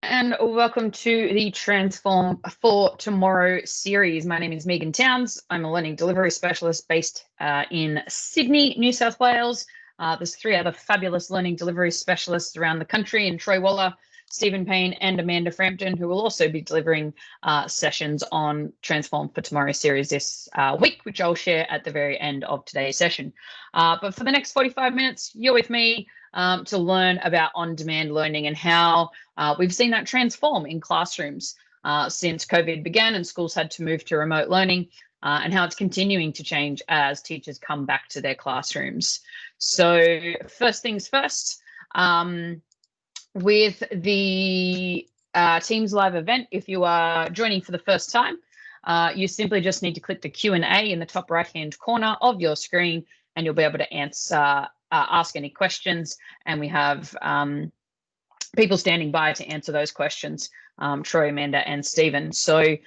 And welcome to the Transform for Tomorrow series. My name is Megan Towns. I'm a learning delivery specialist based in Sydney, New South Wales. There's three other fabulous learning delivery specialists around the country in Troy Waller, Stephen Payne, and Amanda Frampton, who will also be delivering sessions on Transform for Tomorrow series this week, which I'll share at the very end of today's session. But for the next 45 minutes, you're with me to learn about on-demand learning and how we've seen that transform in classrooms since COVID began and schools had to move to remote learning, and how it's continuing to change as teachers come back to their classrooms. So first things first, with the Teams Live event, if you are joining for the first time, you simply just need to click the Q&A in the top right-hand corner of your screen, and you'll be able to ask any questions, and we have people standing by to answer those questions, Troy, Amanda, and Stephen. So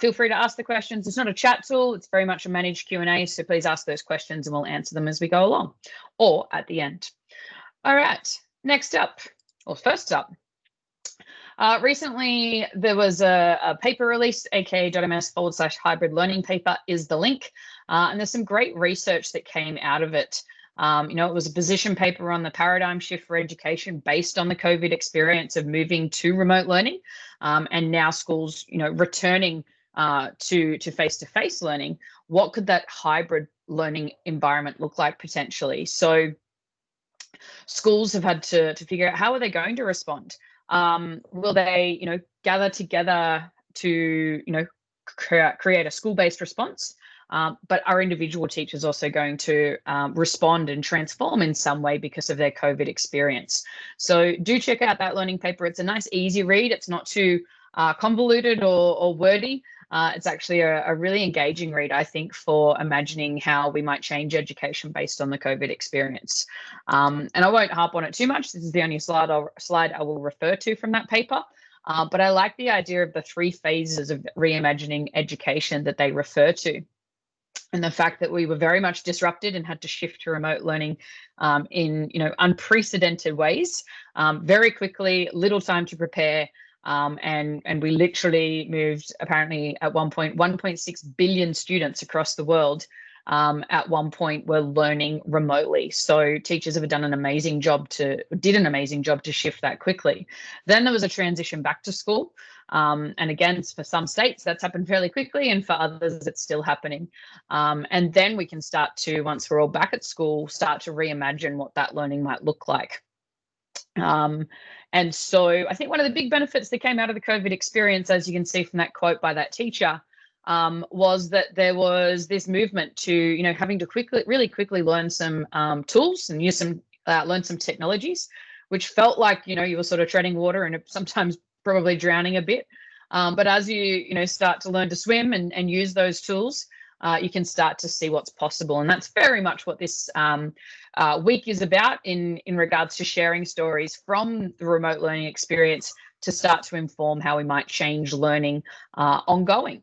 feel free to ask the questions. It's not a chat tool. It's very much a managed Q&A, so please ask those questions and we'll answer them as we go along or at the end. All right, next up, or first up, recently there was a paper released, aka.ms/hybrid learning paper is the link, and there's some great research that came out of it. It was a position paper on the paradigm shift for education based on the COVID experience of moving to remote learning, and now schools, returning to face-to-face learning. What could that hybrid learning environment look like potentially? So schools have had to figure out how are they going to respond. Will they, gather together to, create a school-based response? But are individual teachers also going to respond and transform in some way because of their COVID experience? So do check out that learning paper. It's a nice, easy read. It's not too convoluted or wordy. It's actually a really engaging read, I think, for imagining how we might change education based on the COVID experience. And I won't harp on it too much. This is the only slide I will refer to from that paper. But I like the idea of the three phases of reimagining education that they refer to. And the fact that we were very much disrupted and had to shift to remote learning in unprecedented ways, very quickly, little time to prepare, and we literally moved, apparently at one point, 1.6 billion students across the world at one point were learning remotely. So teachers have did an amazing job to shift that quickly. Then there was a transition back to school. And again, for some states, that's happened fairly quickly, and for others, it's still happening. And then we can start to, once we're all back at school, start to reimagine what that learning might look like. And so I think one of the big benefits that came out of the COVID experience, as you can see from that quote by that teacher, was that there was this movement to, having to really quickly learn some tools and learn some technologies, which felt like, you were sort of treading water and sometimes probably drowning a bit. But as you, start to learn to swim and use those tools, you can start to see what's possible. And that's very much what this week is about in regards to sharing stories from the remote learning experience to start to inform how we might change learning ongoing.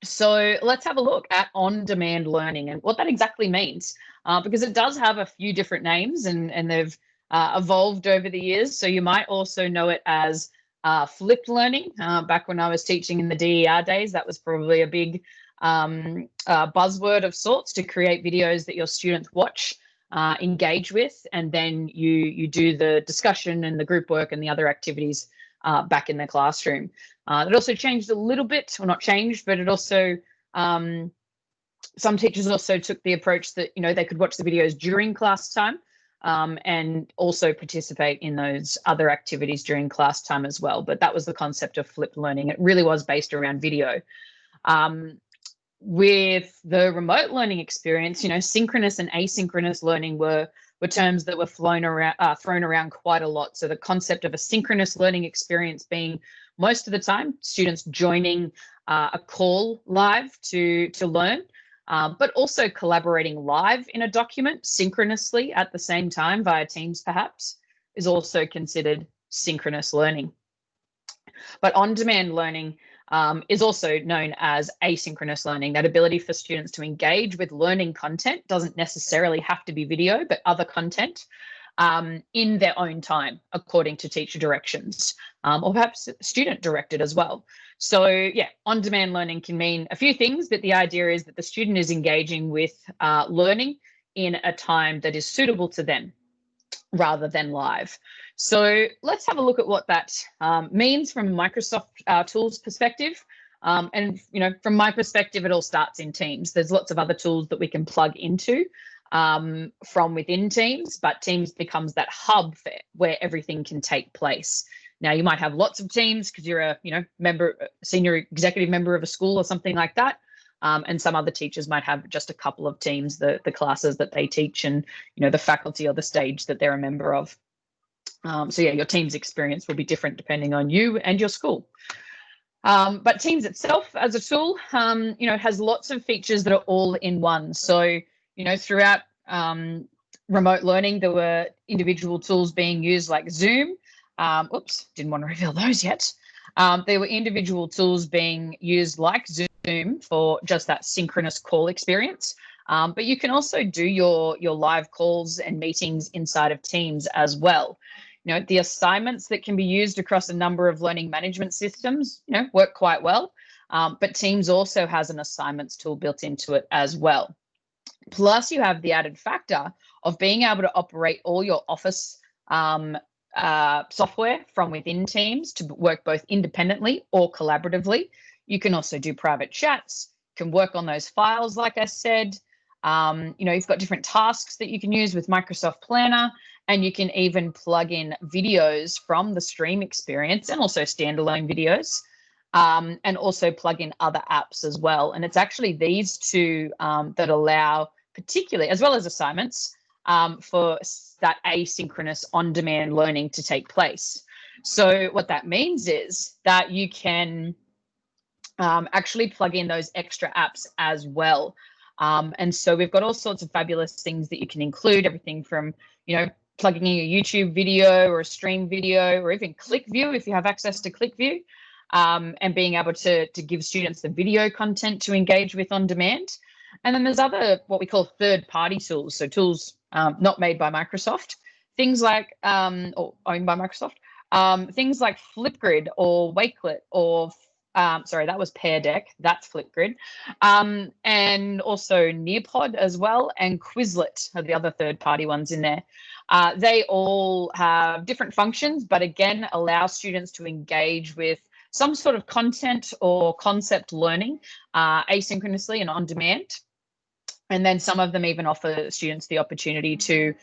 So let's have a look at on-demand learning and what that exactly means, because it does have a few different names and they've evolved over the years. So you might also know it as flipped learning. Back when I was teaching in the DER days, that was probably a big buzzword of sorts, to create videos that your students watch, engage with, and then you do the discussion and the group work and the other activities back in the classroom. It also changed a little bit, or not changed, but it also, some teachers also took the approach that, they could watch the videos during class time, and also participate in those other activities during class time as well. But that was the concept of flipped learning. It really was based around video. With the remote learning experience, synchronous and asynchronous learning were terms that were thrown around quite a lot. So the concept of a synchronous learning experience being, most of the time, students joining a call live to learn, but also collaborating live in a document synchronously at the same time via Teams perhaps, is also considered synchronous learning. But on-demand learning is also known as asynchronous learning. That ability for students to engage with learning content doesn't necessarily have to be video, but other content in their own time, according to teacher directions, or perhaps student directed as well. So yeah, on-demand learning can mean a few things, but the idea is that the student is engaging with learning in a time that is suitable to them rather than live. So let's have a look at what that means from Microsoft tools perspective. And from my perspective, it all starts in Teams. There's lots of other tools that we can plug into from within Teams, but Teams becomes that hub for where everything can take place. Now, you might have lots of teams because you're a senior executive member of a school or something like that. And some other teachers might have just a couple of teams, the classes that they teach and, the faculty or the stage that they're a member of. So yeah, your Teams experience will be different depending on you and your school. But Teams itself as a tool, has lots of features that are all in one. So, throughout remote learning, there were individual tools being used like Zoom. Oops, didn't want to reveal those yet. There were individual tools being used like Zoom for just that synchronous call experience. But you can also do your live calls and meetings inside of Teams as well. The assignments that can be used across a number of learning management systems, work quite well. But Teams also has an assignments tool built into it as well. Plus, you have the added factor of being able to operate all your Office software from within Teams to work both independently or collaboratively. You can also do private chats, can work on those files, like I said. You've got different tasks that you can use with Microsoft Planner, and you can even plug in videos from the stream experience and also standalone videos, and also plug in other apps as well. And it's actually these two that allow, particularly, as well as assignments, for that asynchronous on-demand learning to take place. So what that means is that you can actually plug in those extra apps as well. And so we've got all sorts of fabulous things that you can include, everything from, plugging in a YouTube video or a stream video, or even ClickView if you have access to ClickView, and being able to give students the video content to engage with on demand. And then there's other, what we call third-party tools, so tools not made by Microsoft, things like, or owned by Microsoft, things like Flipgrid or Wakelet or, sorry, that was Pear Deck, that's Flipgrid, and also Nearpod as well, and Quizlet are the other third-party ones in there. They all have different functions, but again, allow students to engage with some sort of content or concept learning asynchronously and on demand. And then some of them even offer students the opportunity to,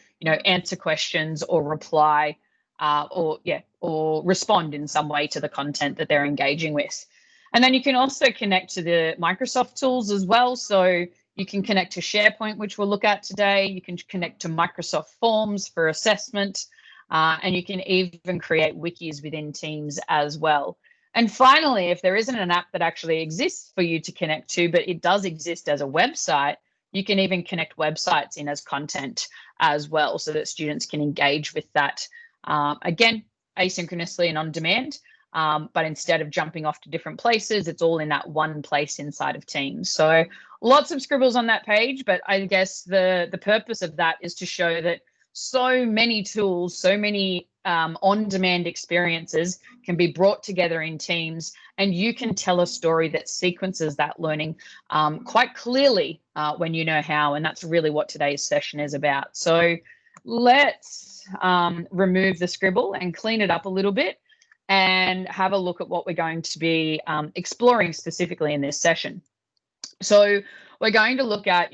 answer questions or reply or respond in some way to the content that they're engaging with. And then you can also connect to the Microsoft tools as well. So you can connect to SharePoint, which we'll look at today. You can connect to Microsoft Forms for assessment, and you can even create wikis within Teams as well. And finally, if there isn't an app that actually exists for you to connect to, but it does exist as a website, you can even connect websites in as content as well so that students can engage with that, again, asynchronously and on demand. But instead of jumping off to different places, it's all in that one place inside of Teams. So lots of scribbles on that page, but I guess the purpose of that is to show that so many tools, so many on-demand experiences can be brought together in Teams, and you can tell a story that sequences that learning quite clearly when you know how, and that's really what today's session is about. So let's remove the scribble and clean it up a little bit and have a look at what we're going to be exploring specifically in this session. So we're going to look at,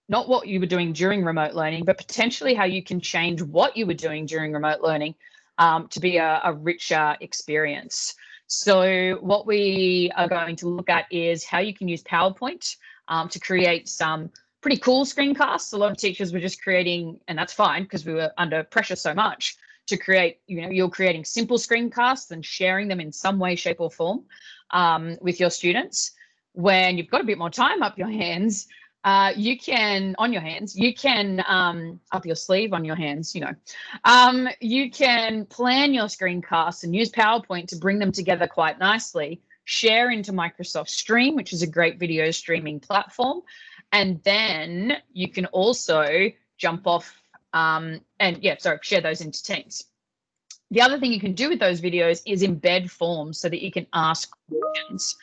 not what you were doing during remote learning, but potentially how you can change what you were doing during remote learning to be a richer experience. So what we are going to look at is how you can use PowerPoint to create some pretty cool screencasts. A lot of teachers were just creating, and that's fine because we were under pressure so much, to create, you're creating simple screencasts and sharing them in some way, shape or form with your students. When you've got a bit more time up your hands, you can, up your sleeve, on your hands, you can plan your screencasts and use PowerPoint to bring them together quite nicely, share into Microsoft Stream, which is a great video streaming platform. And then you can also jump off share those into teams. The other thing you can do with those videos is embed forms so that you can ask questions.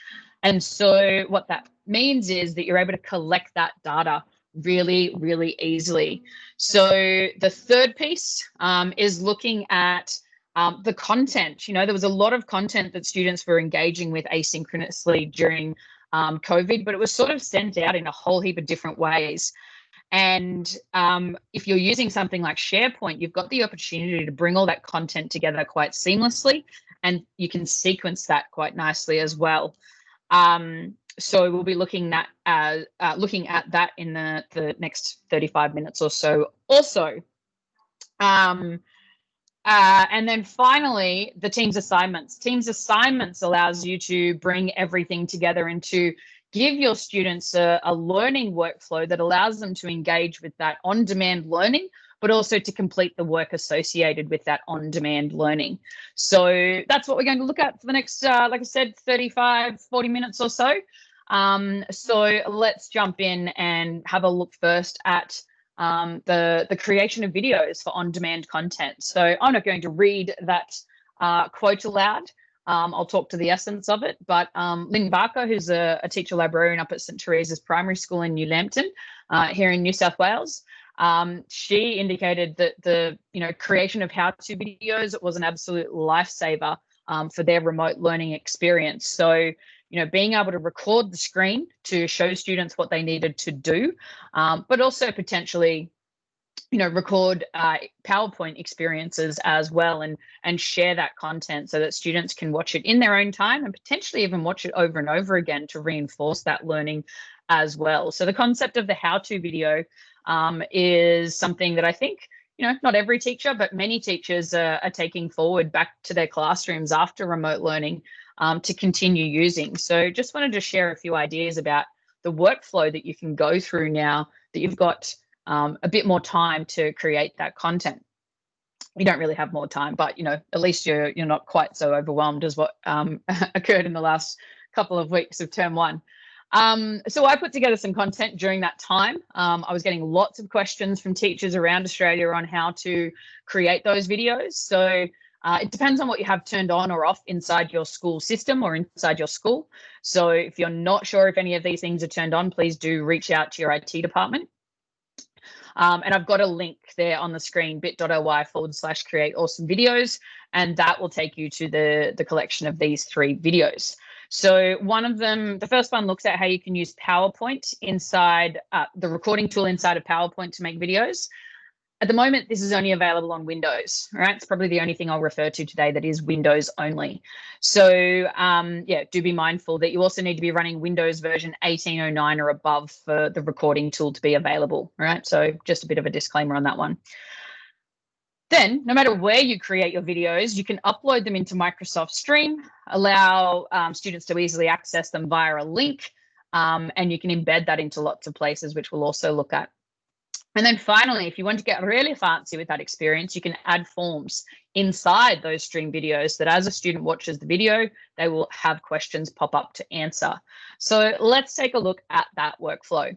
And so what that means is that you're able to collect that data really, really easily. So the third piece is looking at the content. You know, there was a lot of content that students were engaging with asynchronously during COVID, but it was sort of sent out in a whole heap of different ways. And if you're using something like SharePoint, you've got the opportunity to bring all that content together quite seamlessly, and you can sequence that quite nicely as well. So we'll be looking at that in the next 35 minutes or so also. And then finally, the Teams assignments. Teams assignments allows you to bring everything together and to give your students a learning workflow that allows them to engage with that on-demand learning, but also to complete the work associated with that on-demand learning. So that's what we're going to look at for the next, like I said, 35, 40 minutes or so. So let's jump in and have a look first at the creation of videos for on-demand content. So I'm not going to read that quote aloud. I'll talk to the essence of it, but Lynn Barker, who's a teacher librarian up at St. Teresa's Primary School in New Lambton, here in New South Wales, she indicated that the creation of how-to videos was an absolute lifesaver for their remote learning experience. So being able to record the screen to show students what they needed to do, but also potentially record PowerPoint experiences as well and share that content so that students can watch it in their own time and potentially even watch it over and over again to reinforce that learning as well. So the concept of the how-to video is something that I think, not every teacher, but many teachers are taking forward back to their classrooms after remote learning to continue using. So just wanted to share a few ideas about the workflow that you can go through now that you've got a bit more time to create that content. You don't really have more time, but at least you're not quite so overwhelmed as what occurred in the last couple of weeks of term one. So I put together some content during that time. I was getting lots of questions from teachers around Australia on how to create those videos. So it depends on what you have turned on or off inside your school system or inside your school. So if you're not sure if any of these things are turned on, please do reach out to your IT department. And I've got a link there on the screen, bit.ly/create awesome videos, and that will take you to the collection of these 3 videos. So one of them, the first one, looks at how you can use PowerPoint inside the recording tool inside of PowerPoint to make videos. At the moment, this is only available on Windows, right? It's probably the only thing I'll refer to today that is Windows only. So do be mindful that you also need to be running Windows version 1809 or above for the recording tool to be available, right? So just a bit of a disclaimer on that one. Then, no matter where you create your videos, you can upload them into Microsoft Stream, allow students to easily access them via a link, and you can embed that into lots of places, which we'll also look at. And then finally, if you want to get really fancy with that experience, you can add forms inside those stream videos that as a student watches the video, they will have questions pop up to answer. So let's take a look at that workflow.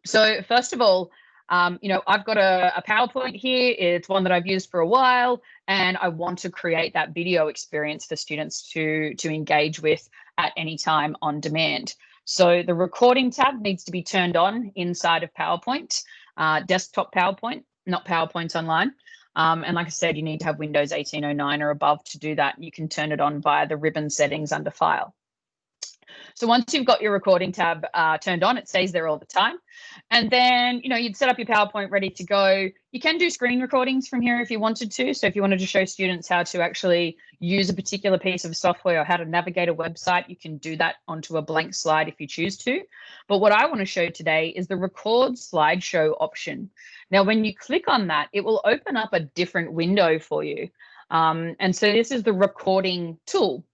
So first of all, I've got a PowerPoint here. It's one that I've used for a while, and I want to create that video experience for students to engage with at any time on demand. So the recording tab needs to be turned on inside of PowerPoint, desktop PowerPoint, not PowerPoint online. And like I said, you need to have Windows 1809 or above to do that. You can turn it on via the ribbon settings under File. So once you've got your recording tab turned on, it stays there all the time. And then, you'd set up your PowerPoint ready to go. You can do screen recordings from here if you wanted to. So if you wanted to show students how to actually use a particular piece of software or how to navigate a website, you can do that onto a blank slide if you choose to. But what I want to show today is the record slideshow option. Now, when you click on that, it will open up a different window for you. And so this is the recording tool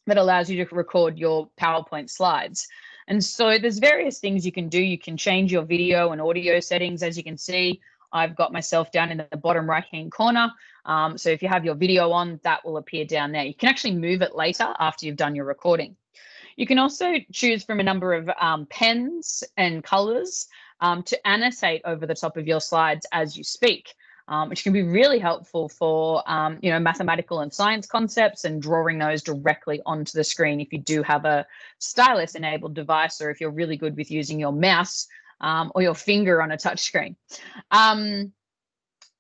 that allows you to record your PowerPoint slides. And so there's various things you can do. You can change your video and audio settings. As you can see, I've got myself down in the bottom right-hand corner. So if you have your video on, that will appear down there. You can actually move it later after you've done your recording. You can also choose from a number of pens and colors to annotate over the top of your slides as you speak, which can be really helpful for mathematical and science concepts and drawing those directly onto the screen if you do have a stylus enabled device, or if you're really good with using your mouse or your finger on a touch screen.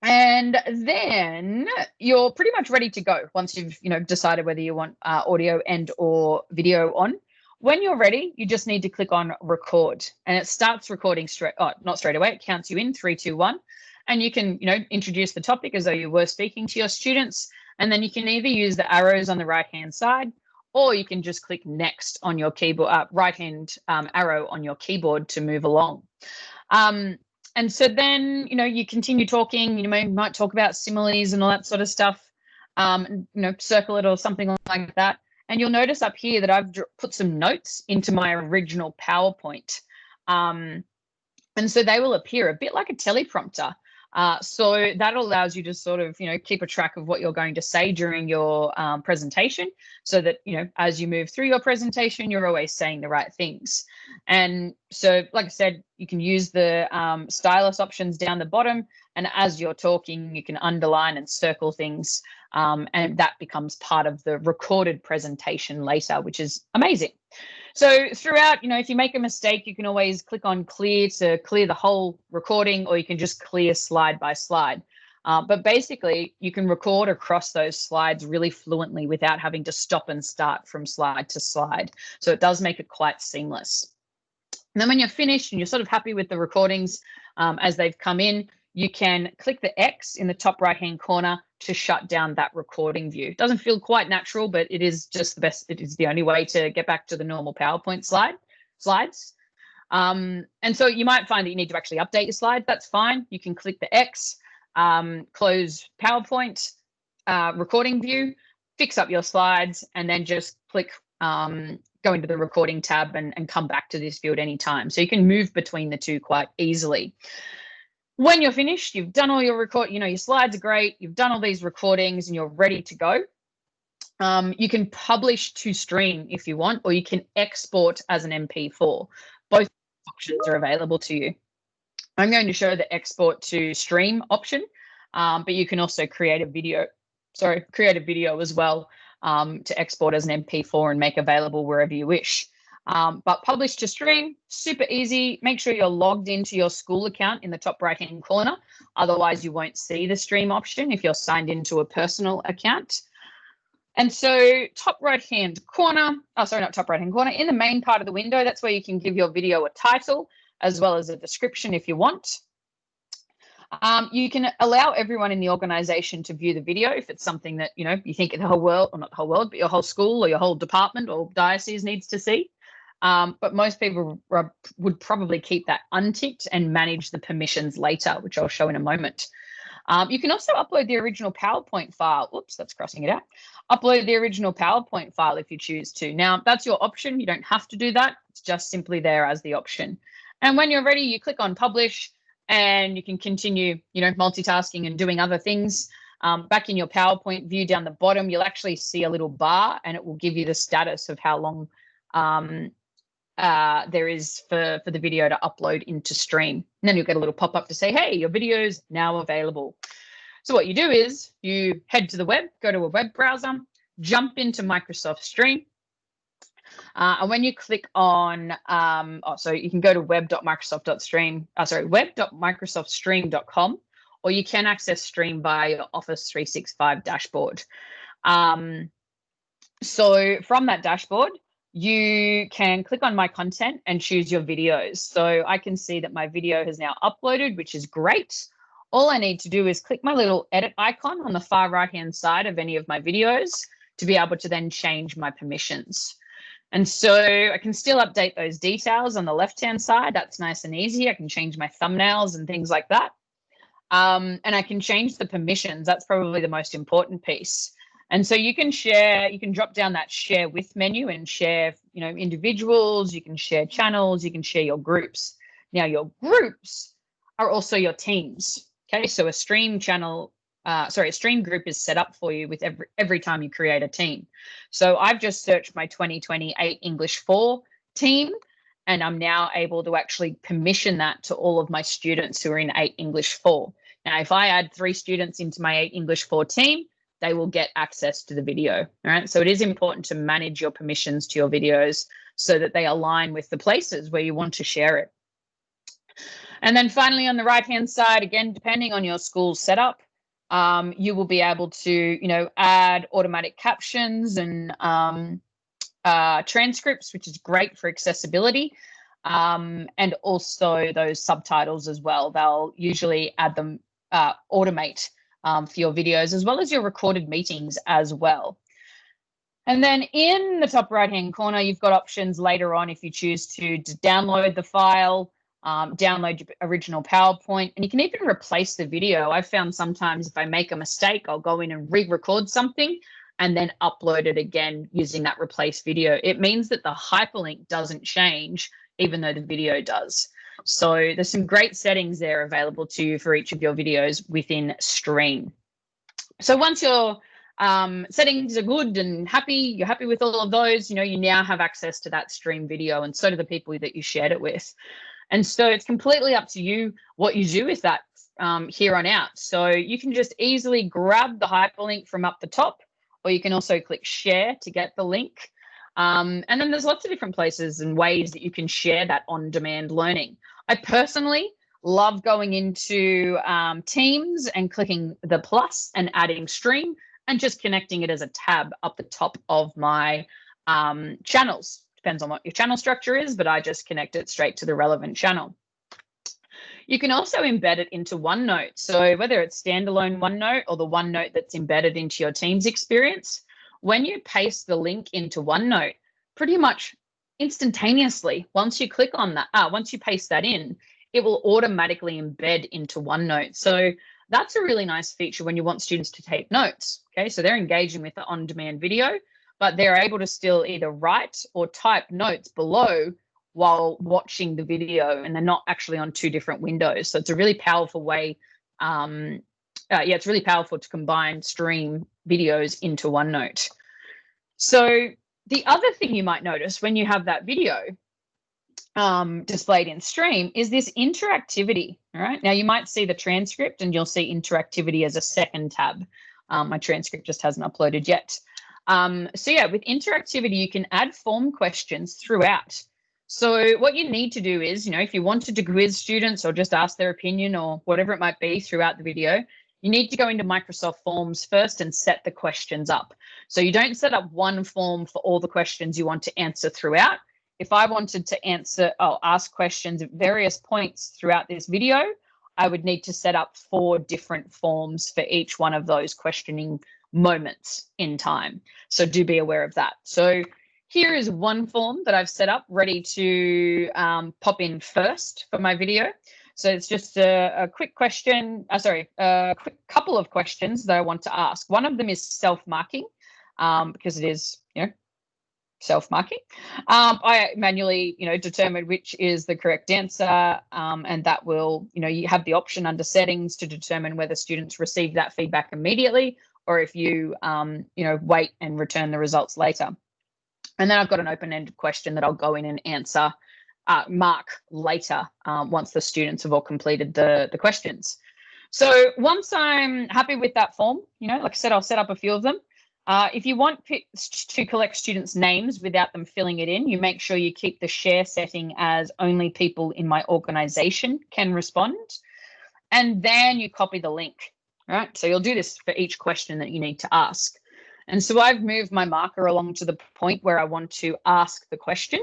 And then you're pretty much ready to go once you've decided whether you want audio and or video on. When you're ready, you just need to click on record, and it starts recording not straight away. It counts you in 3, 2, 1, and you can introduce the topic as though you were speaking to your students, and then you can either use the arrows on the right hand side, or you can just click next on your keyboard, right hand arrow on your keyboard to move along. And so then, you continue talking, you might talk about similes and all that sort of stuff, circle it or something like that. And you'll notice up here that I've put some notes into my original PowerPoint. And so they will appear a bit like a teleprompter. So that allows you to sort of, keep a track of what you're going to say during your presentation, so that, as you move through your presentation, you're always saying the right things. And so, like I said, you can use the stylus options down the bottom, and as you're talking, you can underline and circle things, and that becomes part of the recorded presentation later, which is amazing. So throughout, if you make a mistake, you can always click on clear to clear the whole recording, or you can just clear slide by slide. But basically, you can record across those slides really fluently without having to stop and start from slide to slide. So it does make it quite seamless. And then when you're finished and you're sort of happy with the recordings as they've come in, you can click the X in the top right-hand corner to shut down that recording view. It doesn't feel quite natural, but it is just the best. It is the only way to get back to the normal PowerPoint slides. And so you might find that you need to actually update your slide. That's fine. You can click the X, close PowerPoint, recording view, fix up your slides, and then just click go into the recording tab and come back to this view at any time. So you can move between the two quite easily. When you're finished, you've done all your your slides are great, you've done all these recordings and you're ready to go. You can publish to stream if you want, or you can export as an MP4. Both options are available to you. I'm going to show the export to stream option, but you can also create a video as well to export as an MP4 and make available wherever you wish. But publish to stream, super easy. Make sure you're logged into your school account in the top right-hand corner. Otherwise, you won't see the stream option if you're signed into a personal account. And so top right-hand corner, not top right-hand corner, in the main part of the window, that's where you can give your video a title as well as a description if you want. You can allow everyone in the organization to view the video if it's something that, you think the whole world, or not the whole world, but your whole school or your whole department or diocese needs to see. But most people would probably keep that unticked and manage the permissions later, which I'll show in a moment. You can also upload the original PowerPoint file. Oops, that's crossing it out. Upload the original PowerPoint file if you choose to. Now, that's your option. You don't have to do that. It's just simply there as the option. And when you're ready, you click on publish, and you can continue, multitasking and doing other things. Back in your PowerPoint view down the bottom, you'll actually see a little bar, and it will give you the status of how long there is for the video to upload into stream. And then you'll get a little pop-up to say, hey, your video is now available. So what you do is you head to the web, go to a web browser, jump into Microsoft Stream. And when you click on, so you can go to web.microsoftstream.com, or you can access Stream via your Office 365 dashboard. So from that dashboard, you can click on My Content and choose your videos. So I can see that my video has now uploaded, which is great. All I need to do is click my little edit icon on the far right-hand side of any of my videos to be able to then change my permissions. And so I can still update those details on the left-hand side. That's nice and easy. I can change my thumbnails and things like that. And I can change the permissions. That's probably the most important piece. And so you can share, you can drop down that share with menu and share, individuals, you can share channels, you can share your groups. Now your groups are also your teams. Okay, so a stream channel, a stream group is set up for you with every time you create a team. So I've just searched my 2028 English 4 team, And I'm now able to actually permission that to all of my students who are in 8 English 4. Now, if I add 3 students into my 8 English 4 team, they will get access to the video. All right. So it is important to manage your permissions to your videos so that they align with the places where you want to share it. And then finally, on the right-hand side, again, depending on your school's setup, you will be able to, add automatic captions and transcripts, which is great for accessibility, and also those subtitles as well. They'll usually add them, automate for your videos, as well as your recorded meetings as well. And then in the top right-hand corner, you've got options later on if you choose to download the file, download your original PowerPoint, and you can even replace the video. I've found sometimes if I make a mistake, I'll go in and re-record something and then upload it again using that replace video. It means that the hyperlink doesn't change, even though the video does. So there's some great settings there available to you for each of your videos within Stream. So once your settings are good and you're happy with all of those, you now have access to that Stream video, and so do the people that you shared it with. And so it's completely up to you what you do with that here on out. So you can just easily grab the hyperlink from up the top, or you can also click share to get the link. And then there's lots of different places and ways that you can share that on-demand learning. I personally love going into Teams and clicking the plus and adding Stream and just connecting it as a tab up the top of my channels. Depends on what your channel structure is, but I just connect it straight to the relevant channel. You can also embed it into OneNote. So whether it's standalone OneNote or the OneNote that's embedded into your Teams experience, when you paste the link into OneNote, pretty much instantaneously, once you click on that, once you paste that in, it will automatically embed into OneNote. So that's a really nice feature when you want students to take notes. Okay, so they're engaging with the on-demand video, but they're able to still either write or type notes below while watching the video, and they're not actually on 2 different windows. So it's a really powerful way. It's really powerful to combine Stream videos into OneNote. So the other thing you might notice when you have that video displayed in Stream is this interactivity. All right. Now you might see the transcript and you'll see interactivity as a second tab. My transcript just hasn't uploaded yet. So yeah, with interactivity, you can add form questions throughout. So what you need to do is, if you wanted to quiz students or just ask their opinion or whatever it might be throughout the video, you need to go into Microsoft Forms first and set the questions up. So you don't set up one form for all the questions you want to answer throughout. If I wanted to ask questions at various points throughout this video, I would need to set up 4 different forms for each one of those questioning moments in time. So do be aware of that. So here is one form that I've set up ready to pop in first for my video. So it's just a quick question, a quick couple of questions that I want to ask. One of them is self-marking because it is, self-marking. I manually, determine which is the correct answer, and that will, you have the option under settings to determine whether students receive that feedback immediately or if you, wait and return the results later. And then I've got an open-ended question that I'll go in and answer, mark later once the students have all completed the questions. So once I'm happy with that form, like I said, I'll set up a few of them. If you want to collect students' names without them filling it in, you make sure you keep the share setting as only people in my organization can respond. And then you copy the link, right? So you'll do this for each question that you need to ask. And so I've moved my marker along to the point where I want to ask the question.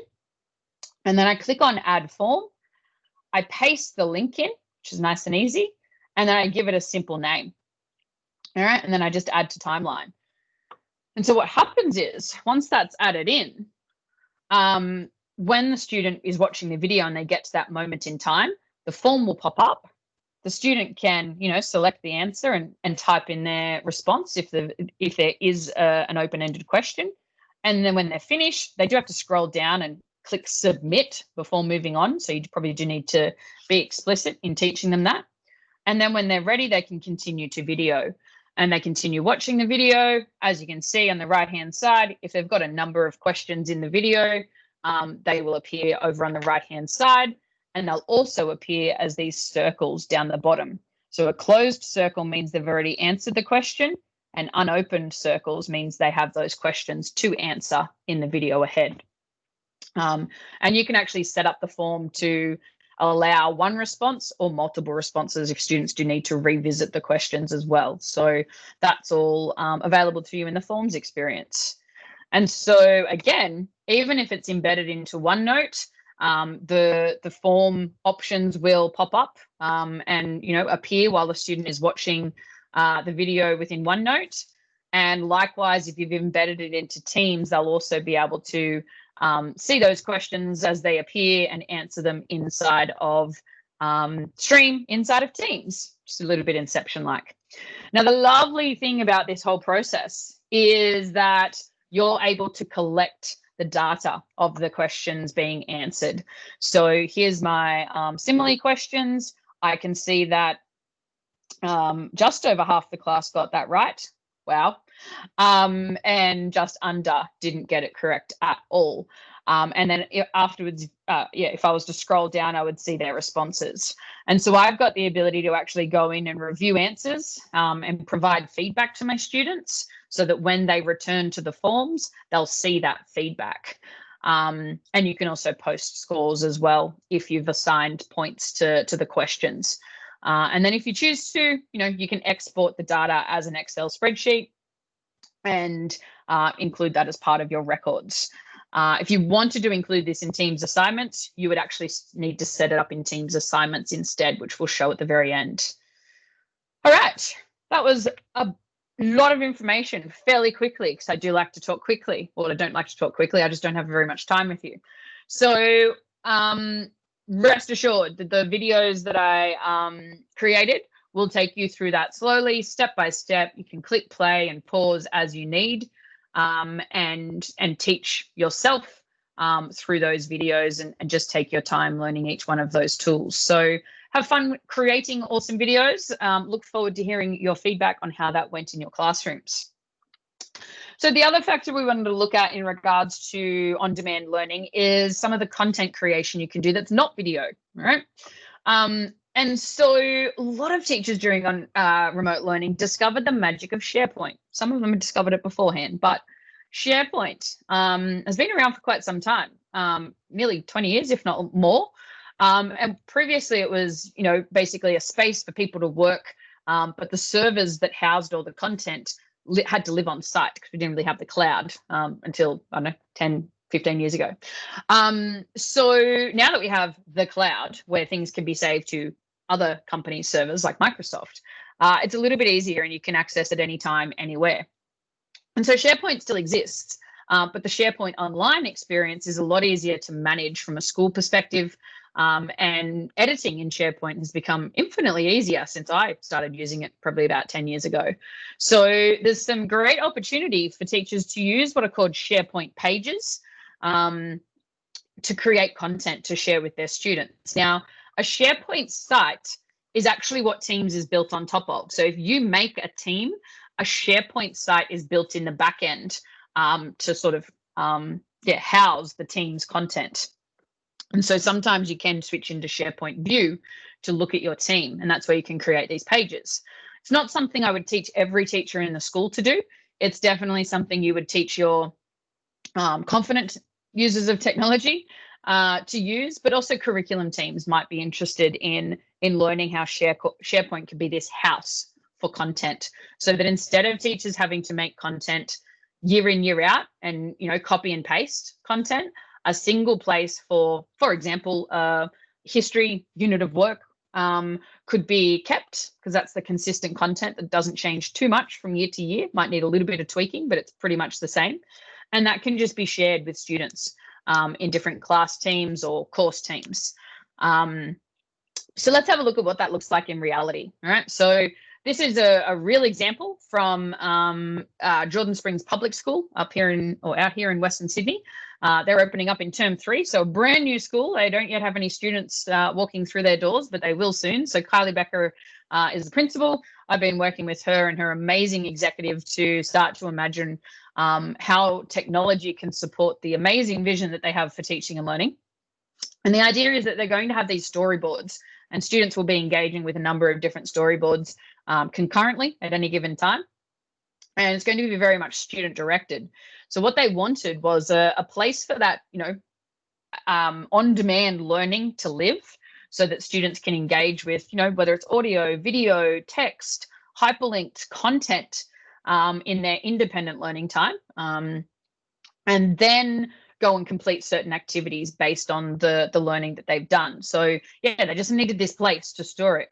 And then I click on add form. I paste the link in, which is nice and easy. And then I give it a simple name. All right. And then I just add to timeline. And so what happens is once that's added in, when the student is watching the video and they get to that moment in time, the form will pop up. The student can, select the answer and type in their response if there is an open-ended question. And then when they're finished, they do have to scroll down and click submit before moving on. So you probably do need to be explicit in teaching them that. And then when they're ready, they can continue to video. And they continue watching the video. As you can see on the right-hand side, if they've got a number of questions in the video, they will appear over on the right-hand side, and they'll also appear as these circles down the bottom. So a closed circle means they've already answered the question, and unopened circles means they have those questions to answer in the video ahead. And you can actually set up the form to allow one response or multiple responses if students do need to revisit the questions as well. So that's all available to you in the forms experience. And so again, even if it's embedded into OneNote, the form options will pop up and appear while the student is watching the video within OneNote. And likewise, if you've embedded it into Teams, they'll also be able to see those questions as they appear and answer them inside of Stream, inside of Teams, just a little bit Inception-like. Now, the lovely thing about this whole process is that you're able to collect the data of the questions being answered. So here's my simile questions. I can see that just over half the class got that right. Wow. And just under didn't get it correct at all. And then afterwards, if I was to scroll down, I would see their responses. And so I've got the ability to actually go in and review answers and provide feedback to my students so that when they return to the forms, they'll see that feedback. And you can also post scores as well if you've assigned points to the questions. And then if you choose to, you can export the data as an Excel spreadsheet and include that as part of your records. If you wanted to include this in Teams assignments, you would actually need to set it up in Teams assignments instead, which we'll show at the very end. All right, that was a lot of information fairly quickly, because I do like to talk quickly. Well, I don't like to talk quickly. I just don't have very much time with you. So rest assured that the videos that I created will take you through that slowly, step by step. You can click play and pause as you need and teach yourself through those videos and just take your time learning each one of those tools. So have fun creating awesome videos. Look forward to hearing your feedback on how that went in your classrooms. So the other factor we wanted to look at in regards to on-demand learning is some of the content creation you can do that's not video, right? And so a lot of teachers during remote learning discovered the magic of SharePoint. Some of them had discovered it beforehand, but SharePoint has been around for quite some time, nearly 20 years, if not more. And previously it was, basically a space for people to work, but the servers that housed all the content had to live on site because we didn't really have the cloud until, I don't know, 10, 15 years ago. So now that we have the cloud where things can be saved to other companies' servers like Microsoft, it's a little bit easier and you can access it anytime, anywhere. And so SharePoint still exists, but the SharePoint online experience is a lot easier to manage from a school perspective. And editing in SharePoint has become infinitely easier since I started using it probably about 10 years ago. So there's some great opportunity for teachers to use what are called SharePoint pages to create content to share with their students. Now, a SharePoint site is actually what Teams is built on top of. So if you make a team, a SharePoint site is built in the back end to sort of house the team's content. And so sometimes you can switch into SharePoint view to look at your team, and that's where you can create these pages. It's not something I would teach every teacher in the school to do. It's definitely something you would teach your confident users of technology to use, but also curriculum teams might be interested in learning how SharePoint could be this house for content, so that instead of teachers having to make content year in, year out and, copy and paste content, a single place for example, history unit of work could be kept, because that's the consistent content that doesn't change too much from year to year. Might need a little bit of tweaking, but it's pretty much the same. And that can just be shared with students in different class teams or course teams. So let's have a look at what that looks like in reality. All right. So this is a real example from Jordan Springs Public School out here in Western Sydney. They're opening up in term 3, so a brand new school. They don't yet have any students walking through their doors, but they will soon. So Kylie Becker is the principal. I've been working with her and her amazing executive to start to imagine how technology can support the amazing vision that they have for teaching and learning. And the idea is that they're going to have these storyboards, and students will be engaging with a number of different storyboards concurrently at any given time. And it's going to be very much student directed. So what they wanted was a place for that, on-demand learning to live, so that students can engage with, whether it's audio, video, text, hyperlinked content in their independent learning time, and then go and complete certain activities based on the learning that they've done. So yeah, they just needed this place to store it.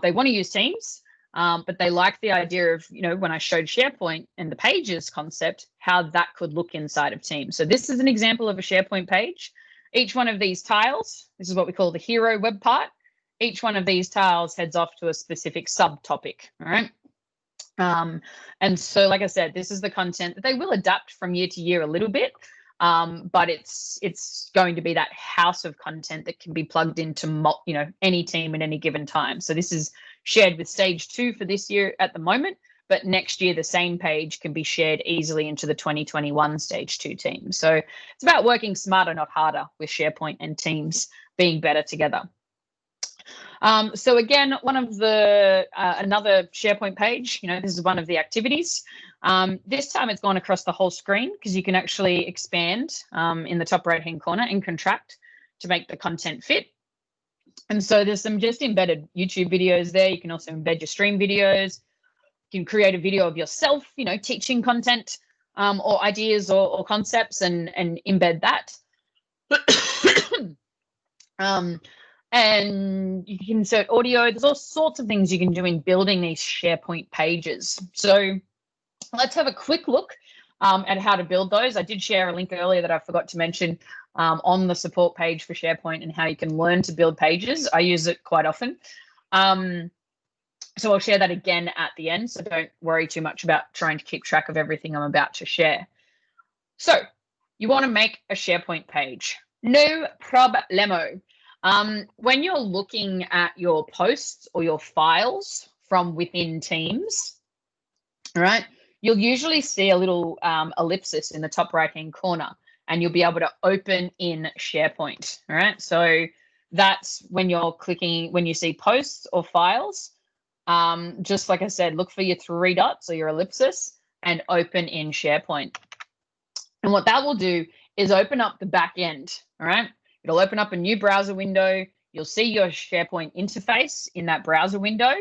They want to use Teams, but they like the idea of, when I showed SharePoint and the pages concept, how that could look inside of Teams. So this is an example of a SharePoint page. Each one of these tiles, this is what we call the hero web part. Each one of these tiles heads off to a specific subtopic, all right? And so, like I said, this is the content that they will adapt from year to year a little bit, but it's going to be that house of content that can be plugged into, any team at any given time. So this is shared with stage 2 for this year at the moment, but next year the same page can be shared easily into the 2021 stage 2 team. So it's about working smarter, not harder, with SharePoint and Teams being better together. So again, one of the another SharePoint page, this is one of the activities. This time it's gone across the whole screen, because you can actually expand in the top right hand corner and contract to make the content fit. And so there's some just embedded YouTube videos there. You can also embed your stream videos. You can create a video of yourself, teaching content or ideas or concepts, and embed that. And you can insert audio. There's all sorts of things you can do in building these SharePoint pages. So let's have a quick look at how to build those. I did share a link earlier that I forgot to mention on the support page for SharePoint, and how you can learn to build pages. I use it quite often. So I'll share that again at the end, so don't worry too much about trying to keep track of everything I'm about to share. So you want to make a SharePoint page. No problemo. When you're looking at your posts or your files from within Teams, all right, you'll usually see a little ellipsis in the top right-hand corner, and you'll be able to open in SharePoint, all right? So that's when you're clicking, when you see posts or files, just like I said, look for your 3 dots or your ellipsis and open in SharePoint. And what that will do is open up the back end, all right? It'll open up a new browser window. You'll see your SharePoint interface in that browser window.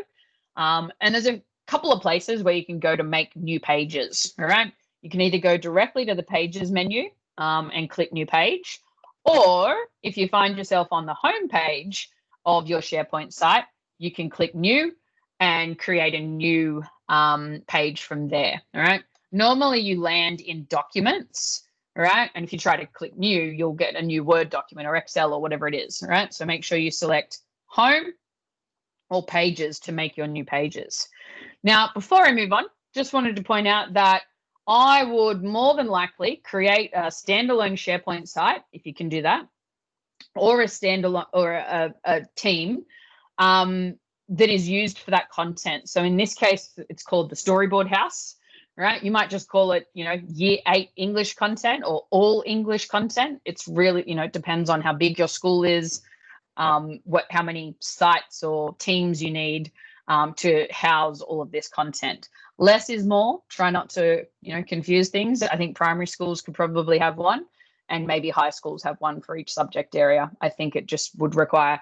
And there's a couple of places where you can go to make new pages, all right? You can either go directly to the pages menu and click new page, or if you find yourself on the home page of your SharePoint site, you can click new and create a new page from there, all right? Normally you land in documents, all right? And if you try to click new, you'll get a new Word document or Excel or whatever it is, all right? So make sure you select home or pages to make your new pages. Now, before I move on, just wanted to point out that I would more than likely create a standalone SharePoint site, if you can do that, or a standalone or a team that is used for that content. So in this case, it's called the Storyboard House, right? You might just call it, Year 8 English content or all English content. It's really, it depends on how big your school is, how many sites or teams you need to house all of this content. Less is more. Try not to, confuse things. I think primary schools could probably have one, and maybe high schools have one for each subject area. I think it just would require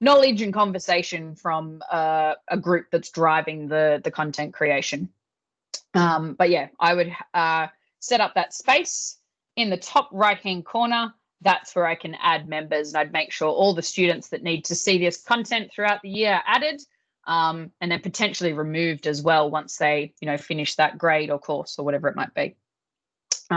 knowledge and conversation from a group that's driving the content creation. But yeah, I would set up that space in the top right-hand corner. That's where I can add members, and I'd make sure all the students that need to see this content throughout the year are added, and then potentially removed as well once they, finish that grade or course or whatever it might be.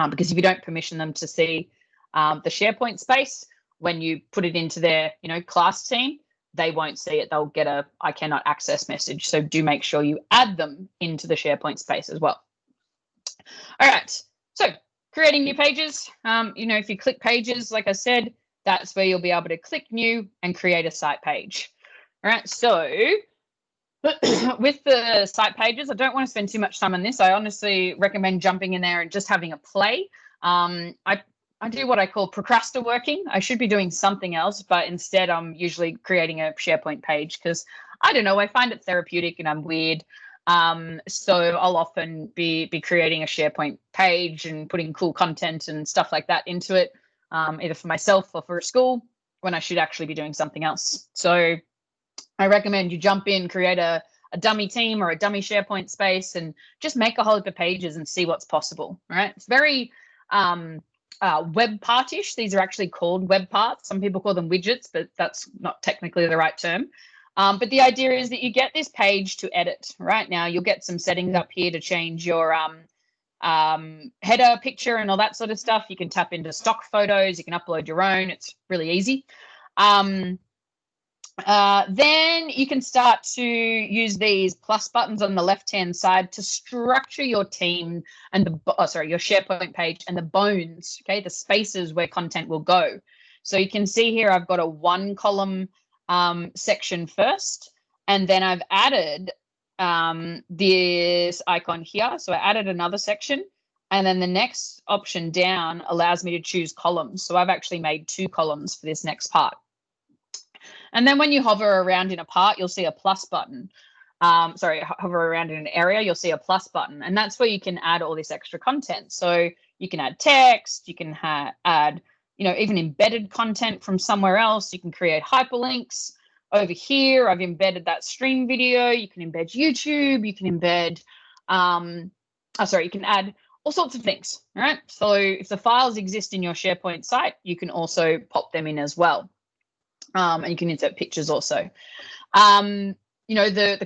Because if you don't permission them to see the SharePoint space, when you put it into their, class team, they won't see it. They'll get a I cannot access message. So do make sure you add them into the SharePoint space as well. All right. So creating new pages, if you click pages, like I said, that's where you'll be able to click new and create a site page. All right. So With the site pages, I don't want to spend too much time on this. I honestly recommend jumping in there and just having a play. I do what I call procrastinating working. I should be doing something else, but instead I'm usually creating a SharePoint page because I don't know, I find it therapeutic and I'm weird. So I'll often be creating a SharePoint page and putting cool content and stuff like that into it, either for myself or for a school when I should actually be doing something else. So I recommend you jump in, create a dummy team or a dummy SharePoint space and just make a whole heap of pages and see what's possible, right? It's very web partish. These are actually called web parts. Some people call them widgets, but that's not technically the right term. But the idea is that you get this page to edit. Right now, you'll get some settings up here to change your header picture and all that sort of stuff. You can tap into stock photos. You can upload your own. It's really easy. Then you can start to use these plus buttons on the left-hand side to structure your team and your SharePoint page and the bones, okay, the spaces where content will go. So you can see here I've got a 1-column section first, and then I've added this icon here. So I added another section, and then the next option down allows me to choose columns. So I've actually made 2 columns for this next part. And then when you hover around in a part, you'll see a plus button. Hover around in an area, you'll see a plus button. And that's where you can add all this extra content. So you can add text, you can add, even embedded content from somewhere else. You can create hyperlinks. Over here, I've embedded that stream video. You can embed YouTube. You can embed, you can add all sorts of things, right? So if the files exist in your SharePoint site, you can also pop them in as well. And you can insert pictures also. The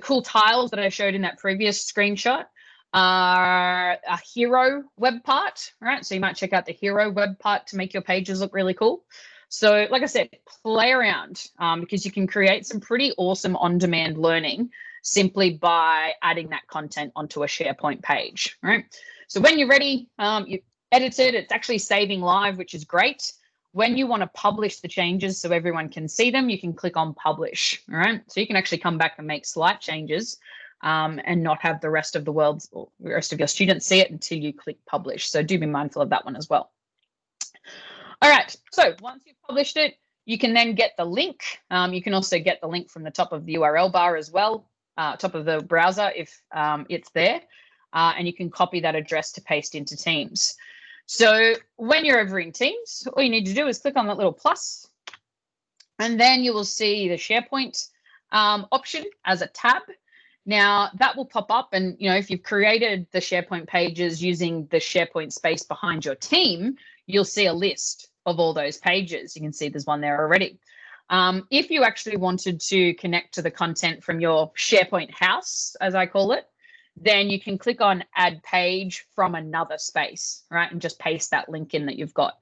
cool tiles that I showed in that previous screenshot are a hero web part, right? So you might check out the hero web part to make your pages look really cool. So like I said, play around because you can create some pretty awesome on-demand learning simply by adding that content onto a SharePoint page, right? So when you're ready, you edit it. It's actually saving live, which is great. When you want to publish the changes so everyone can see them, you can click on publish, all right? So you can actually come back and make slight changes and not have the rest of the world or the rest of your students see it until you click publish. So do be mindful of that one as well. All right, so once you've published it, you can then get the link. You can also get the link from the top of the URL bar as well, top of the browser if it's there. And you can copy that address to paste into Teams. So when you're over in Teams, all you need to do is click on that little plus, and then you will see the SharePoint option as a tab. Now that will pop up, and if you've created the SharePoint pages using the SharePoint space behind your team, you'll see a list of all those pages. You can see there's one there already. If you actually wanted to connect to the content from your SharePoint house, as I call it, then you can click on add page from another space, right? And just paste that link in that you've got.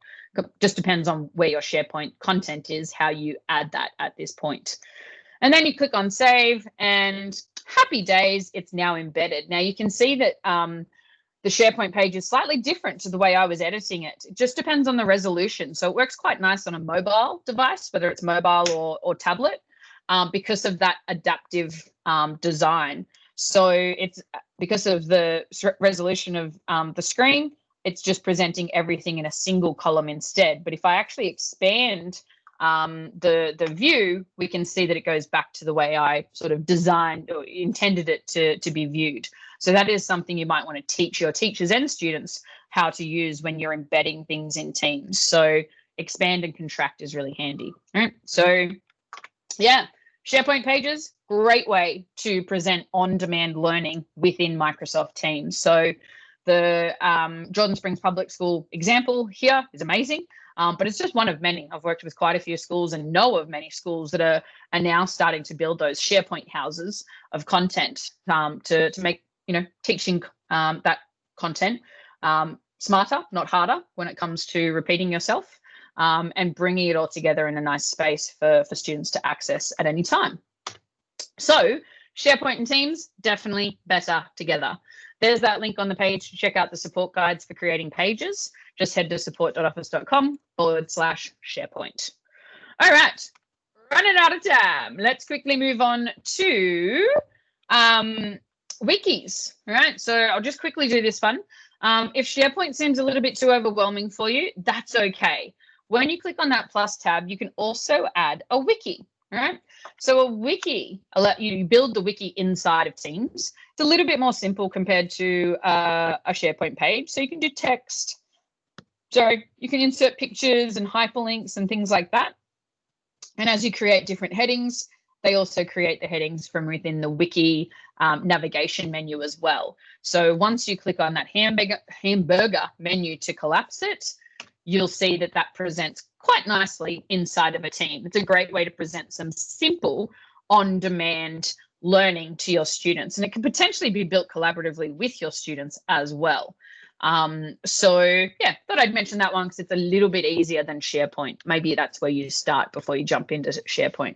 Just depends on where your SharePoint content is, how you add that at this point. And then you click on save and happy days, it's now embedded. Now you can see that the SharePoint page is slightly different to the way I was editing it. It just depends on the resolution. So it works quite nice on a mobile device, whether it's mobile or tablet, because of that adaptive design. So it's because of the resolution of the screen, it's just presenting everything in a single column instead. But if I actually expand the view, we can see that it goes back to the way I sort of designed or intended it to be viewed. So that is something you might want to teach your teachers and students how to use when you're embedding things in Teams. So expand and contract is really handy. All right. So yeah, SharePoint pages, great way to present on-demand learning within Microsoft Teams. So the Jordan Springs Public School example here is amazing, but it's just one of many. I've worked with quite a few schools and know of many schools that are now starting to build those SharePoint houses of content to make teaching that content smarter, not harder when it comes to repeating yourself. And bringing it all together in a nice space for students to access at any time. So SharePoint and Teams, definitely better together. There's that link on the page to check out the support guides for creating pages. Just head to support.office.com/SharePoint. All right, running out of time. Let's quickly move on to Wikis, all right? So I'll just quickly do this one. If SharePoint seems a little bit too overwhelming for you, that's okay. When you click on that plus tab, you can also add a wiki, right? So a wiki, you build the wiki inside of Teams. It's a little bit more simple compared to a SharePoint page. So you can do text. So you can insert pictures and hyperlinks and things like that. And as you create different headings, they also create the headings from within the wiki navigation menu as well. So once you click on that hamburger menu to collapse it, you'll see that that presents quite nicely inside of a team. It's a great way to present some simple on-demand learning to your students, and it can potentially be built collaboratively with your students as well. So yeah, thought I'd mention that one because it's a little bit easier than SharePoint. Maybe that's where you start before you jump into SharePoint.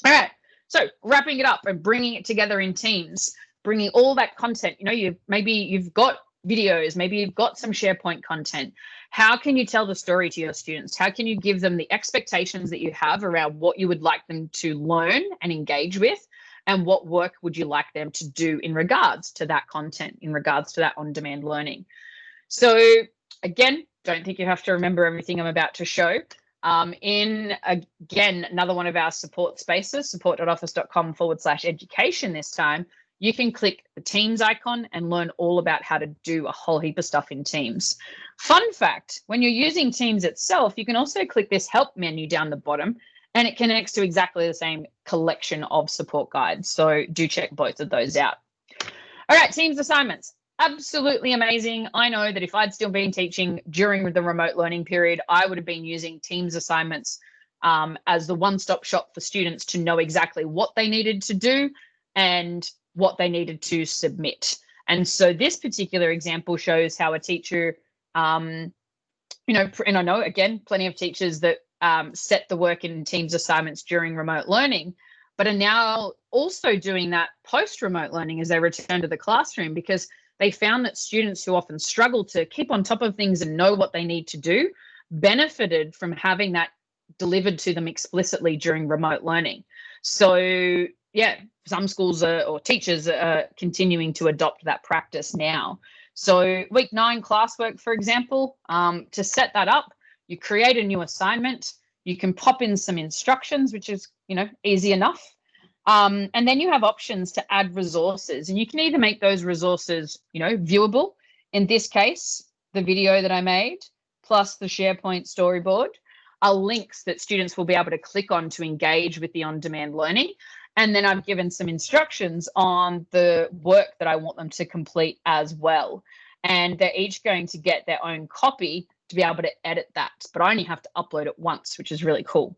All right, so wrapping it up and bringing it together in Teams, bringing all that content, maybe you've got videos, maybe you've got some SharePoint content. How can you tell the story to your students? How can you give them the expectations that you have around what you would like them to learn and engage with? And what work would you like them to do in regards to that content, in regards to that on-demand learning? So again, don't think you have to remember everything I'm about to show. Again, another one of our support spaces, support.office.com/education this time, you can click the Teams icon and learn all about how to do a whole heap of stuff in Teams. Fun fact, when you're using Teams itself, you can also click this help menu down the bottom, and it connects to exactly the same collection of support guides. So do check both of those out. All right, Teams assignments. Absolutely amazing. I know that if I'd still been teaching during the remote learning period, I would have been using Teams assignments as the one-stop shop for students to know exactly what they needed to do and what they needed to submit. And so this particular example shows how a teacher, and I know, again, plenty of teachers that set the work in Teams assignments during remote learning, but are now also doing that post-remote learning as they return to the classroom, because they found that students who often struggle to keep on top of things and know what they need to do benefited from having that delivered to them explicitly during remote learning. So yeah, some schools or teachers are continuing to adopt that practice now. So week 9 classwork, for example, to set that up, you create a new assignment, you can pop in some instructions, which is, easy enough. And then you have options to add resources, and you can either make those resources, viewable. In this case, the video that I made plus the SharePoint storyboard are links that students will be able to click on to engage with the on-demand learning. And then I've given some instructions on the work that I want them to complete as well. And they're each going to get their own copy to be able to edit that, but I only have to upload it once, which is really cool.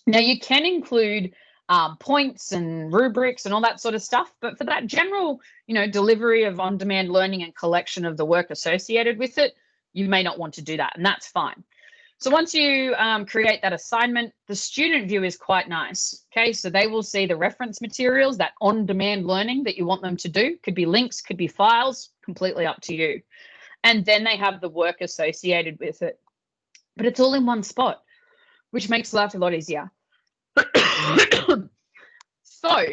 Now you can include points and rubrics and all that sort of stuff, but for that general, delivery of on-demand learning and collection of the work associated with it, you may not want to do that, and that's fine. So once you create that assignment, the student view is quite nice. Okay, so they will see the reference materials, that on-demand learning that you want them to do. Could be links, could be files, completely up to you. And then they have the work associated with it. But it's all in one spot, which makes life a lot easier. So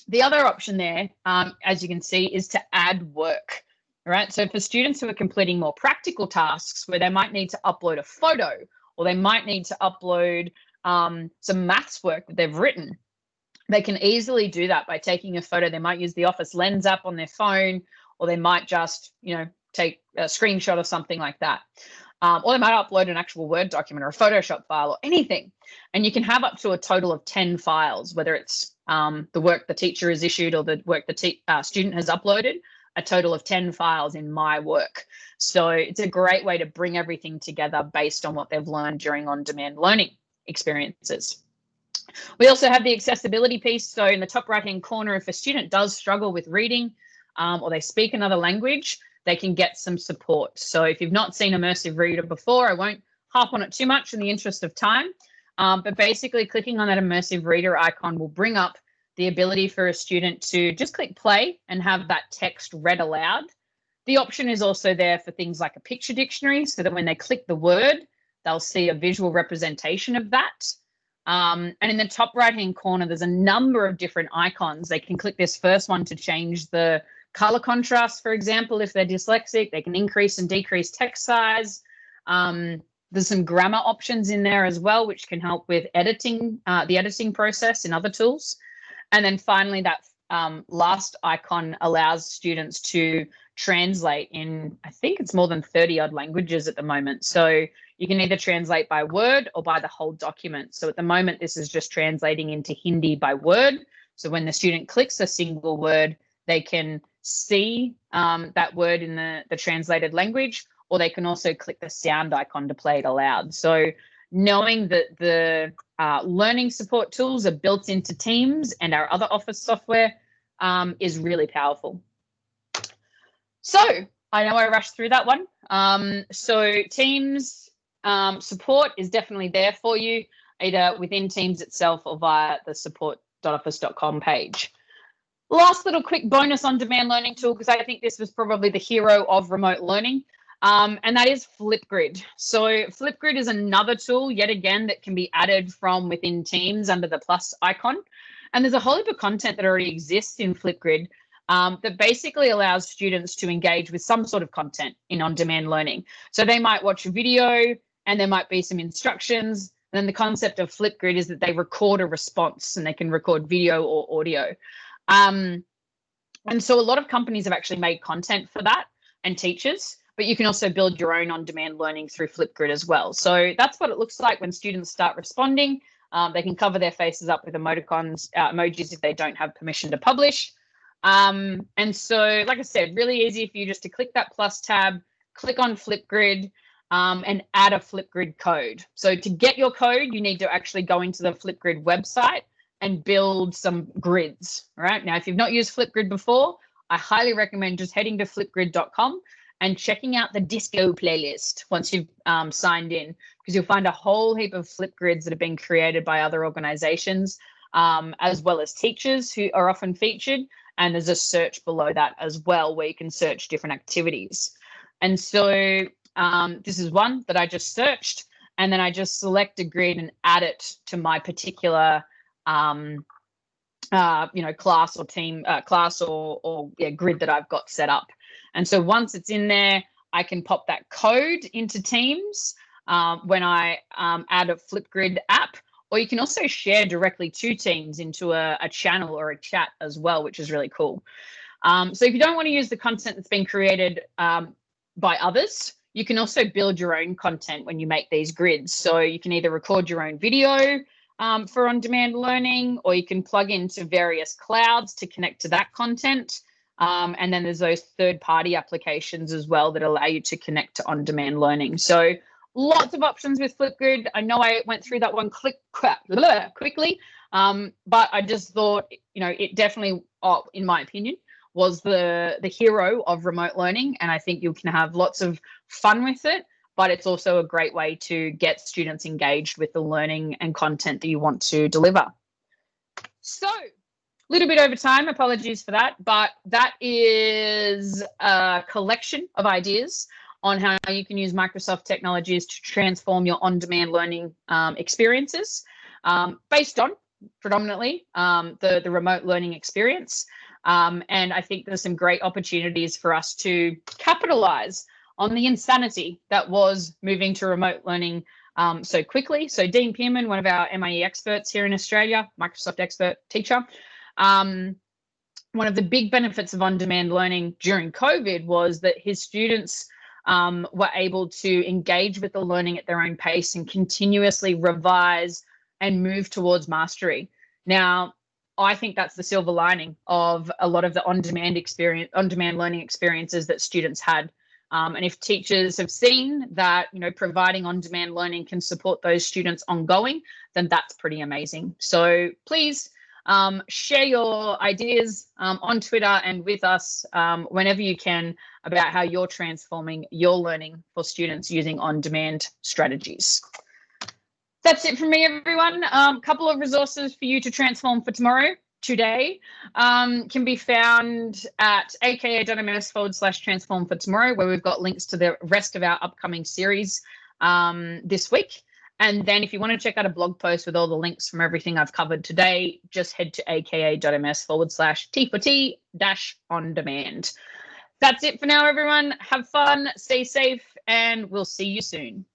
the other option there, as you can see, is to add work. All right, so for students who are completing more practical tasks where they might need to upload a photo, or they might need to upload some maths work that they've written, they can easily do that by taking a photo. They might use the Office Lens app on their phone, or they might just, take a screenshot of something like that. Or they might upload an actual Word document or a Photoshop file or anything. And you can have up to a total of 10 files, whether it's the work the teacher has issued or the work the student has uploaded, a total of 10 files in My Work. So it's a great way to bring everything together based on what they've learned during on-demand learning experiences. We also have the accessibility piece. So in the top right-hand corner, if a student does struggle with reading or they speak another language, they can get some support. So if you've not seen Immersive Reader before, I won't harp on it too much in the interest of time, but basically clicking on that Immersive Reader icon will bring up the ability for a student to just click play and have that text read aloud. The option is also there for things like a picture dictionary, so that when they click the word, they'll see a visual representation of that. And in the top right-hand corner, there's a number of different icons. They can click this first one to change the color contrast, for example. If they're dyslexic, they can increase and decrease text size. There's some grammar options in there as well, which can help with editing, the editing process in other tools. And then finally, that last icon allows students to translate in, I think it's more than 30 odd languages at the moment. So you can either translate by word or by the whole document. So at the moment, this is just translating into Hindi by word. So when the student clicks a single word, they can see that word in the translated language, or they can also click the sound icon to play it aloud. So knowing that the learning support tools are built into Teams and our other Office software is really powerful. So I know I rushed through that one. So Teams support is definitely there for you, either within Teams itself or via the support.office.com page. Last little quick bonus on-demand learning tool, because I think this was probably the hero of remote learning, and that is Flipgrid. So Flipgrid is another tool, yet again, that can be added from within Teams under the plus icon. And there's a whole heap of content that already exists in Flipgrid that basically allows students to engage with some sort of content in on-demand learning. So they might watch a video and there might be some instructions. And then the concept of Flipgrid is that they record a response and they can record video or audio. And so a lot of companies have actually made content for that and teachers, but you can also build your own on-demand learning through Flipgrid as well. So that's what it looks like when students start responding. They can cover their faces up with emoticons, emojis if they don't have permission to publish. And so, like I said, really easy for you just to click that plus tab, click on Flipgrid, and add a Flipgrid code. So to get your code, you need to actually go into the Flipgrid website and build some grids, right? Now, if you've not used Flipgrid before, I highly recommend just heading to flipgrid.com and checking out the disco playlist once you've signed in, because you'll find a whole heap of Flipgrids that have been created by other organizations, as well as teachers who are often featured. And there's a search below that as well, where you can search different activities. And so this is one that I just searched, and then I just select a grid and add it to my particular class or team, grid that I've got set up. And so once it's in there, I can pop that code into Teams when I add a Flipgrid app, or you can also share directly to Teams into a channel or a chat as well, which is really cool. So if you don't want to use the content that's been created by others, you can also build your own content when you make these grids. So you can either record your own video for on-demand learning, or you can plug into various clouds to connect to that content. And then there's those third-party applications as well that allow you to connect to on-demand learning. So lots of options with Flipgrid. I know I went through that one quickly, but I just thought, it definitely, in my opinion, was the hero of remote learning. And I think you can have lots of fun with it, but it's also a great way to get students engaged with the learning and content that you want to deliver. So a little bit over time, apologies for that, but that is a collection of ideas on how you can use Microsoft technologies to transform your on-demand learning experiences based on predominantly the remote learning experience. And I think there's some great opportunities for us to capitalize on the insanity that was moving to remote learning so quickly. So Dean Pearman, one of our MIE experts here in Australia, Microsoft expert teacher, one of the big benefits of on-demand learning during COVID was that his students were able to engage with the learning at their own pace and continuously revise and move towards mastery. Now, I think that's the silver lining of a lot of the on-demand learning experiences that students had. And if teachers have seen that, providing on-demand learning can support those students ongoing, then that's pretty amazing. So please share your ideas on Twitter and with us whenever you can about how you're transforming your learning for students using on-demand strategies. That's it from me, everyone. A couple of resources for you to transform for today can be found at aka.ms/transform for tomorrow, where we've got links to the rest of our upcoming series this week. And then if you want to check out a blog post with all the links from everything I've covered today, just head to aka.ms/T4T-on demand. That's it for now, everyone. Have fun, stay safe, and we'll see you soon.